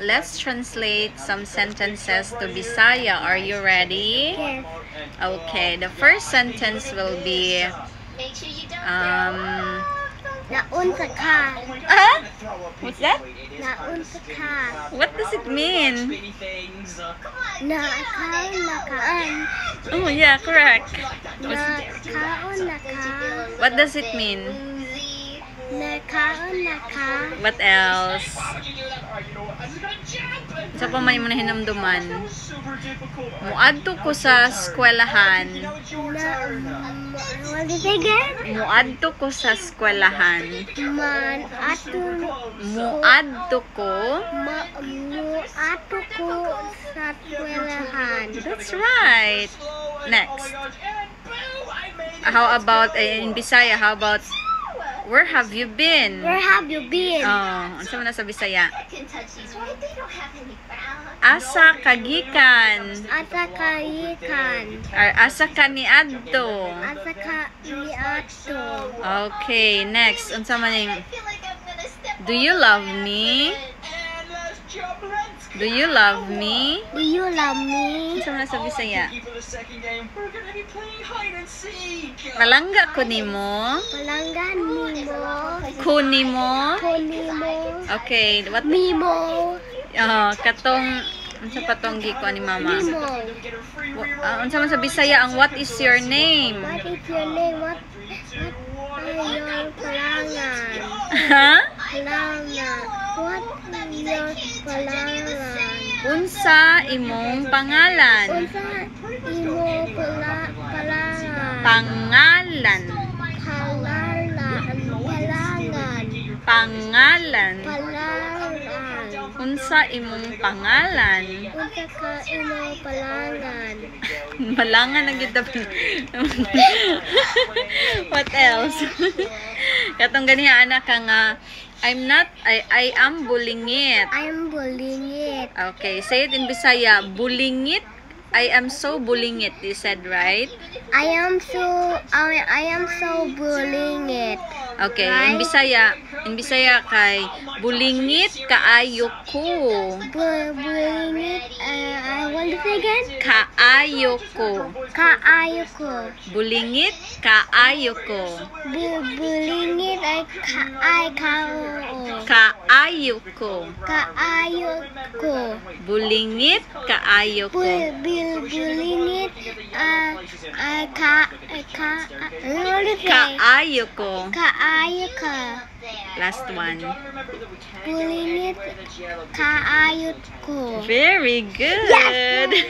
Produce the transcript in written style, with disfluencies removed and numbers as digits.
Let's translate some sentences to Bisaya. Are you ready? Yes. Okay, the first sentence will be Naun sa ka. What's that? Naun sa ka. What does it mean? Nakaan. Oh yeah, correct. Nakaon na ka. What does it mean? Nakaon na ka. What else? Sa pa may muna hinamduman. Muadto ko sa eskwelahan. What did I get? Muadto ko sa eskwelahan. Muadto ko sa eskwelahan. That's right. Next. How about in Bisaya? How about where have you been? Where have you been? Oh, ano sa na sa Bisaya? Asa kagikan. Asa kagikan. Or asa ka niadto. Asa ka niadto. Okay, next. Unsa man yung Do you love me? Do you love me? Do you love me? Unsa man na sa Bisaya? Palangga ko nimo. Palanggan nimo. Kunimo. Kunimo. Okay, what? Mimo. Katong unsa pa tong gikuan ni mama? Mimo. Unsa man sa Bisaya ang what is your name? What is your name? What are your palangan? Ha? Palangan. What is your palangan? Unsa imong pangalan? Unsa imo palangan? Pangalan. Palangan. Pangalan. Palangan. Unsa imong pangalan? Unsa ka imo palangan? Malangan na gyud dapat. What else? Katong ganiha anak ka nga I am bulingit. I am bulingit. Okay, say it in Bisaya. Bulingit. I am so bulingit. You said right? I am so bulingit. Okay, Right? in Bisaya kay bulingit kaayo ko. Bulingit. What is it again? Kaayo ko. Kaayo ko. Bulingit kaayo ko. Bulingit ay kao. Kaayo ko. Kaayo ko. Bulingit kaayo ko. Bulingit what is it? Kaayo ko. Kaayo ka. Last one. Bulingit kaayo ko. Very good. Yes!